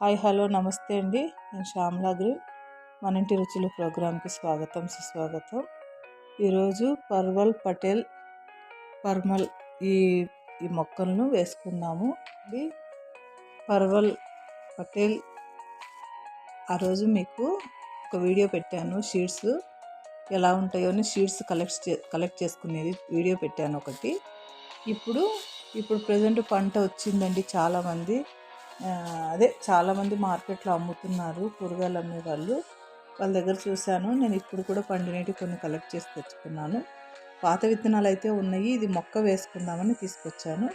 Hi hello నమస్తే అండి. నేను శ్యామలా గ్రీన్ మన ఇంటి రుచులు ప్రోగ్రాంకి స్వాగతం సుస్వాగతం. ఈరోజు పర్మల్ ఈ ఈ మొక్కలను వేసుకున్నాము. ఇది పర్వల్ పటేల్ ఆ రోజు మీకు ఒక వీడియో పెట్టాను. షీడ్స్ ఎలా ఉంటాయో అని షీడ్స్ కలెక్ట్ చేసుకునేది వీడియో పెట్టాను ఒకటి. ఇప్పుడు ప్రజెంట్ పంట వచ్చిందండి. చాలామంది మార్కెట్లో అమ్ముతున్నారు, కూరగాయలు అమ్మే వాళ్ళు. వాళ్ళ దగ్గర చూశాను. నేను ఇప్పుడు కూడా పండినవి కొన్ని కలెక్ట్ చేసి తెచ్చుకున్నాను. పాత విత్తనాలు అయితే ఉన్నాయి. ఇది మొక్క వేసుకుందామని తీసుకొచ్చాను.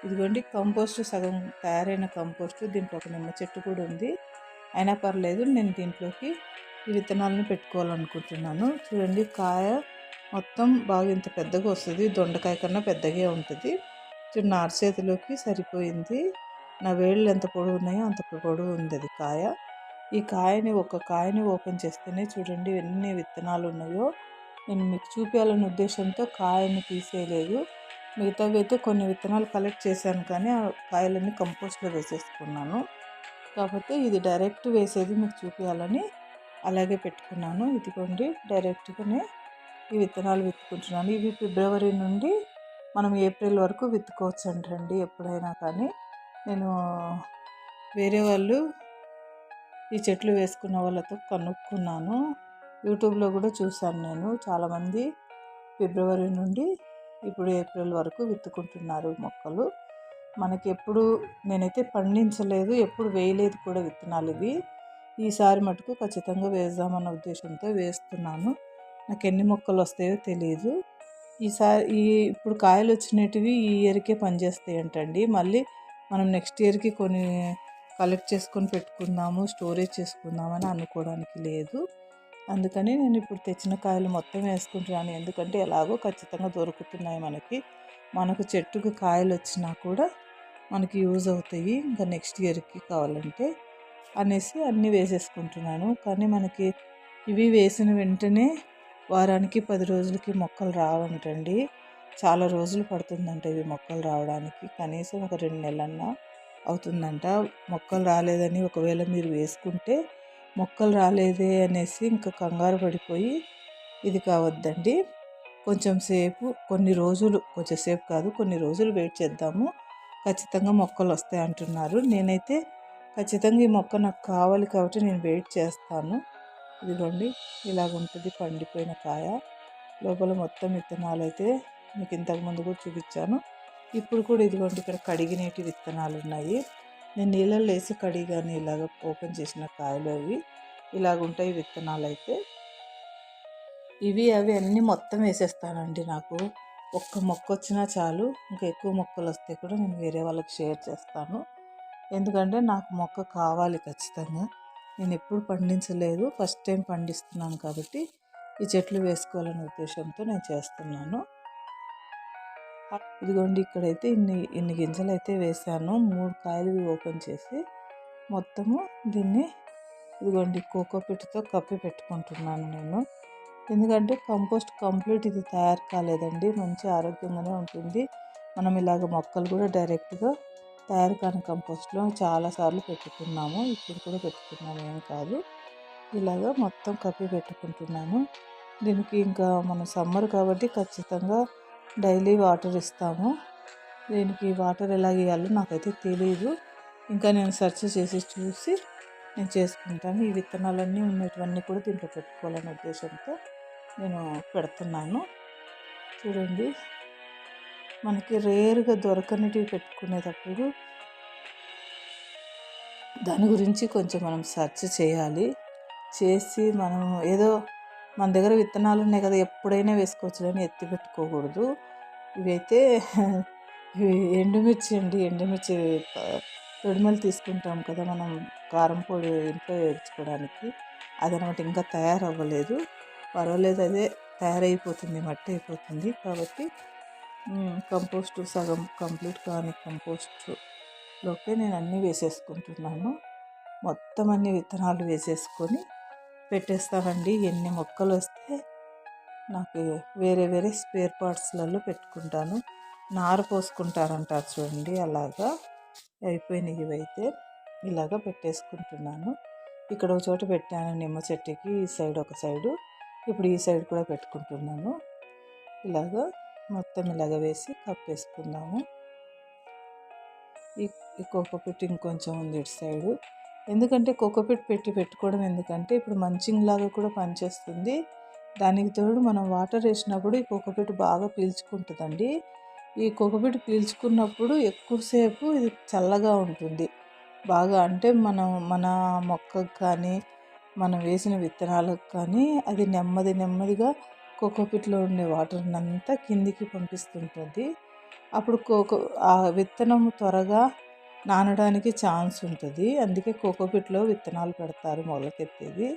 ఇదిగోండి కంపోస్ట్, సగం తయారైన కంపోస్ట్. దీంట్లో ఒక నిమ్మ చెట్టు కూడా ఉంది. అయినా పర్లేదు, నేను దీంట్లోకి ఈ విత్తనాలను పెట్టుకోవాలనుకుంటున్నాను. చూడండి, కాయ మొత్తం బాగా ఇంత పెద్దగా వస్తుంది. దొండకాయ కన్నా పెద్దగా ఉంటుంది. చూడండి, నా అరచేతిలోకి సరిపోయింది. నా వేళ్ళు ఎంత పొడవు ఉన్నాయో అంత పొడవు ఉంది అది కాయ. ఈ కాయని ఓపెన్ చేస్తేనే చూడండి ఎన్ని విత్తనాలు ఉన్నాయో. నేను మీకు చూపించాలనే ఉద్దేశంతో కాయని తీసేయలేదు. మిగతావి అయితే కొన్ని విత్తనాలు కలెక్ట్ చేశాను, కానీ ఆ కాయలన్నీ కంపోస్ట్లో వేసేసుకున్నాను. కాకపోతే ఇది డైరెక్ట్ వేసేది మీకు చూపించాలని అలాగే పెట్టుకున్నాను. ఇదిగోండి, డైరెక్ట్గానే ఈ విత్తనాలు విత్తుకుంటున్నాను. ఇవి ఫిబ్రవరి నుండి మనం ఏప్రిల్ వరకు విత్తుకోవచ్చు అంటండి, ఎప్పుడైనా. కానీ నేను వేరే వాళ్ళు ఈ చెట్లు వేసుకున్న వాళ్ళతో కనుక్కున్నాను. యూట్యూబ్లో కూడా చూశాను నేను. చాలామంది ఫిబ్రవరి నుండి ఇప్పుడు ఏప్రిల్ వరకు విత్తుకుంటున్నారు మొక్కలు. నేనైతే పండించలేదు, ఎప్పుడు వేయలేదు కూడా విత్తనాలు ఇవి. ఈసారి మటుకు ఖచ్చితంగా వేద్దామన్న ఉద్దేశంతో వేస్తున్నాను. నాకు ఎన్ని మొక్కలు వస్తాయో తెలియదు. ఇప్పుడు కాయలు వచ్చినవి ఈ ఇయర్కే పనిచేస్తాయి అంటండి. మళ్ళీ మనం నెక్స్ట్ ఇయర్కి కొన్ని కలెక్ట్ చేసుకొని పెట్టుకుందాము, స్టోరేజ్ చేసుకుందామని అనుకోవడానికి లేదు. అందుకని నేను ఇప్పుడు తెచ్చిన కాయలు మొత్తం వేసుకుంటున్నాను. ఎందుకంటే ఎలాగో ఖచ్చితంగా దొరుకుతున్నాయి మనకు చెట్టుకు కాయలు వచ్చినా కూడా మనకి యూజ్ అవుతాయి ఇంకా నెక్స్ట్ ఇయర్కి కావాలంటే అనేసి అన్నీ వేసేసుకుంటున్నాను. కానీ మనకి ఇవి వేసిన వెంటనే వారానికి 10 రోజులకి మొక్కలు రావంటండి. చాలా రోజులు పడుతుందంట ఇవి మొక్కలు రావడానికి. కనీసం ఒక 2 నెలలన్నా అవుతుందంట. మొక్కలు రాలేదని ఒకవేళ మీరు వేసుకుంటే మొక్కలు రాలేదే అనేసి ఇంకా కంగారు పడిపోయి ఇది కావద్దండి. కొన్ని రోజులు వెయిట్ చేద్దాము. ఖచ్చితంగా మొక్కలు వస్తాయి అంటున్నారు. నేనైతే ఖచ్చితంగా ఈ మొక్క నాకు కావాలి కాబట్టి నేను వెయిట్ చేస్తాను. ఇదిగోండి, ఇలాగుంటుంది పండిపోయిన కాయ. లోపల మొత్తం విత్తనాలు అయితే మీకు ఇంతకుముందు కూడా చూపించాను. ఇప్పుడు కూడా ఇదిగోండి, ఇక్కడ కడిగినటి విత్తనాలు ఉన్నాయి. నేను నీళ్ళల్లో వేసి కడిగాను. ఇలాగ ఓపెన్ చేసిన కాయలు ఇలాగుంటాయి విత్తనాలు అయితే. అవి అన్నీ మొత్తం వేసేస్తానండి. నాకు ఒక్క మొక్క వచ్చినా చాలు. ఇంకా ఎక్కువ మొక్కలు వస్తే కూడా నేను వేరే వాళ్ళకి షేర్ చేస్తాను. ఎందుకంటే నాకు మొక్క కావాలి ఖచ్చితంగా. నేను ఎప్పుడు పండించలేదు, ఫస్ట్ టైం పండిస్తున్నాను కాబట్టి ఈ చెట్లు వేసుకోవాలనే ఉద్దేశంతో నేను చేస్తున్నాను. ఇదిగోండి, ఇక్కడైతే ఇన్ని గింజలు అయితే వేసాను. 3 కాయలు ఓపెన్ చేసి మొత్తము దీన్ని ఇదిగోండి కోకోపీట్తో కప్పి పెట్టుకుంటున్నాను నేను. ఎందుకంటే కంపోస్ట్ కంప్లీట్ ఇది తయారు కాలేదండి. మంచి ఆరోగ్యంగానే ఉంటుంది. మనం ఇలాగ మొక్కలు కూడా డైరెక్ట్గా తయారు కాని కంపోస్ట్లో చాలాసార్లు పెట్టుకున్నాము. ఇప్పుడు కూడా పెట్టుకున్నాము, ఏం కాదు. ఇలాగ మొత్తం కప్పి పెట్టుకుంటున్నాను. దీనికి ఇంకా మన సమ్మర్ కాబట్టి ఖచ్చితంగా డైలీ వాటర్ ఇస్తాము. దీనికి వాటర్ ఎలా ఇవ్వాలో నాకైతే తెలియదు. ఇంకా నేను సెర్చ్ చేసి చూసి నేను చేసుకుంటాను. ఈ విత్తనాలన్నీ ఉన్నటువన్నీ కూడా దీంట్లో పెట్టుకోవాలనే ఉద్దేశంతో నేను పెడుతున్నాను. చూడండి, మనకి రేర్గా దొరకనిటివి పెట్టుకునేటప్పుడు దాని గురించి కొంచెం మనం సెర్చ్ చేసి మనం ఏదో మన దగ్గర విత్తనాలు ఉన్నాయి కదా ఎప్పుడైనా వేసుకోవచ్చు అని ఎత్తి పెట్టుకోకూడదు. ఇవైతే ఎండుమిర్చి తొడిమలు తీసుకుంటాం కదా మనం కారం పొడి ఇంట్లో వేయించుకోవడానికి. అదనమాట, ఇంకా తయారవ్వలేదు. పర్వాలేదు, అదే తయారైపోతుంది, మట్టి అయిపోతుంది. కాబట్టి కంపోస్టు సగం కంప్లీట్ కానీ కంపోస్ట్లోకి నేను అన్నీ వేసేసుకుంటున్నాను. మొత్తం అన్ని విత్తనాలు వేసేసుకొని పెట్టేస్తానండి. ఎన్ని మొక్కలు వస్తే నాకు వేరే వేరే స్పేర్ పార్ట్స్లలో పెట్టుకుంటాను. నారు పోసుకుంటారంటారు చూడండి, అలాగా అయిపోయినాయి ఇవైతే. ఇలాగ పెట్టేసుకుంటున్నాను. ఇక్కడ ఒక చోట పెట్టాను నిమ్మ చెట్టుకి, ఈ సైడ్ ఒక సైడు, ఇప్పుడు ఈ సైడ్ కూడా పెట్టుకుంటున్నాను. ఇలాగ మొత్తం ఇలాగ వేసి కప్పేసుకుందాము. ఈ కోకోపీట్ ఇంకొంచెం ఉంది ఇటు సైడు. ఎందుకంటే కోకోపీట్ పెట్టుకోవడం ఎందుకంటే ఇప్పుడు మంచింగ్ లాగా కూడా పనిచేస్తుంది. దానికి తోడు మనం వాటర్ వేసినప్పుడు ఈ కోకోపీట్ బాగా పీల్చుకుంటుందండి. ఈ కోకోపీట్ పీల్చుకున్నప్పుడు ఎక్కువసేపు ఇది చల్లగా ఉంటుంది బాగా. అంటే మన మొక్కకు కానీ మనం వేసిన విత్తనాలకు కానీ అది నెమ్మదిగా కోకోపీట్లో ఉండే వాటర్ని అంతా కిందికి పంపిస్తుంటుంది. అప్పుడు ఆ విత్తనం త్వరగా నానడానికి ఛాన్స్ ఉంటుంది. అందుకే కోకోపీట్లో విత్తనాలు పెడతారు మొలకెత్తేది.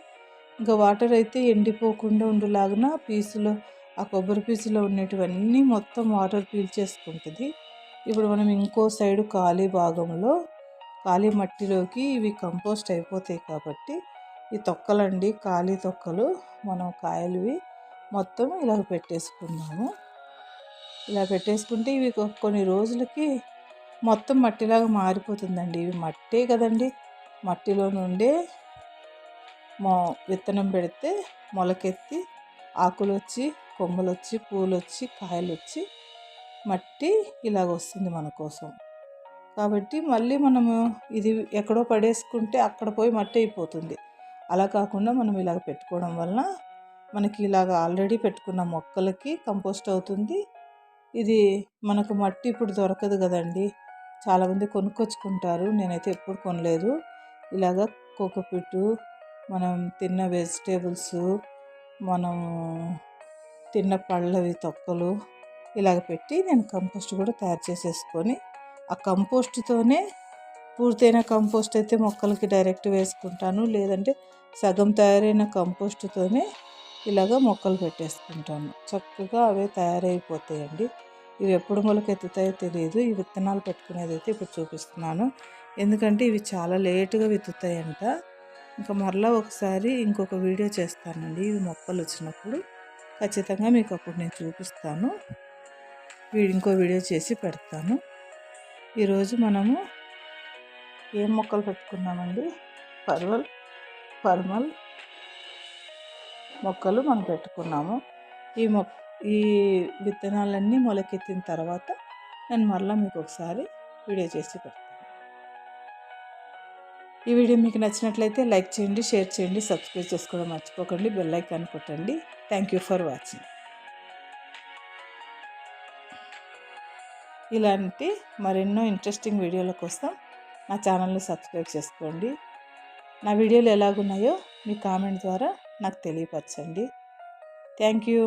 ఇంకా వాటర్ అయితే ఎండిపోకుండా ఉండేలాగా పీసులో, ఆ కొబ్బరి పీసులో ఉండేటివన్నీ మొత్తం వాటర్ పీల్చేసుకుంటుంది. ఇప్పుడు మనం ఇంకో సైడు ఖాళీ భాగంలో, ఖాళీ మట్టిలోకి ఇవి కంపోస్ట్ అయిపోతాయి కాబట్టి ఈ తొక్కలండి, ఖాళీ తొక్కలు మనం కాయలువి మొత్తం ఇలా పెట్టేసుకున్నాము. ఇలా పెట్టేసుకుంటే ఇవి కొన్ని రోజులకి మొత్తం మట్టిలాగా మారిపోతుందండి. ఇవి మట్టే కదండి, మట్టిలో నుండే విత్తనం పెడితే మొలకెత్తి ఆకులు వచ్చి, కొమ్మలు వచ్చి, పూలు వచ్చి, కాయలు వచ్చి మట్టి ఇలాగ వస్తుంది మన కోసం. కాబట్టి మళ్ళీ మనము ఇది ఎక్కడో పడేసుకుంటే అక్కడ పోయి మట్టి అయిపోతుంది. అలా కాకుండా మనం ఇలాగ పెట్టుకోవడం వలన మనకి ఇలాగ ఆల్రెడీ పెట్టుకున్న మొక్కలకి కంపోస్ట్ అవుతుంది. ఇది మనకు మట్టి ఇప్పుడు దొరకదు కదండి, చాలామంది కొనుక్కొచ్చుకుంటారు. నేనైతే ఎప్పుడు కొనలేదు. ఇలాగ కోకోపీటు, మనం తిన్న వెజిటేబుల్స్, మనం తిన్న పళ్ళవి తొక్కలు ఇలాగ పెట్టి నేను కంపోస్ట్ కూడా తయారు చేసేసుకొని, ఆ కంపోస్ట్తోనే పూర్తయిన కంపోస్ట్ అయితే మొక్కలకి డైరెక్ట్ వేసుకుంటాను. లేదంటే సగం తయారైన కంపోస్ట్తోనే ఇలాగ మొక్కలు పెట్టేసుకుంటాను. చక్కగా అవే తయారైపోతాయండి. ఇవి ఎప్పుడు మొలకెత్తుతాయో తెలియదు. ఈ విత్తనాలు పెట్టుకునేది అయితే ఇప్పుడు చూపిస్తున్నాను. ఎందుకంటే ఇవి చాలా లేటుగా విత్తుతాయంట. ఇంకా మరలా ఒకసారి ఇంకొక వీడియో చేస్తానండి. ఇవి మొక్కలు వచ్చినప్పుడు ఖచ్చితంగా మీకు అప్పుడు నేను చూపిస్తాను. ఇంకో వీడియో చేసి పెడతాను. ఈరోజు మనము ఏం మొక్కలు పెట్టుకున్నామండి, పర్మల్ మొక్కలు మనం పెట్టుకున్నాము. ఈ విత్తనాలన్నీ మొలకెత్తిన తర్వాత నేను మరలా మీకు ఒకసారి వీడియో చేసి పెడతాను. ఈ వీడియో మీకు నచ్చినట్లయితే లైక్ చేయండి, షేర్ చేయండి, సబ్స్క్రైబ్ చేసుకోవడం మర్చిపోకండి, బెల్ ఐకాన్ కొట్టండి. Thank you for watching. ఇలాంటి మరెన్నో ఇంట్రెస్టింగ్ వీడియోల కోసం నా ఛానల్ని సబ్స్క్రైబ్ చేసుకోండి. నా వీడియోలు ఎలాగున్నాయో మీ కామెంట్ ద్వారా నాకు తెలియపరచండి. Thank you.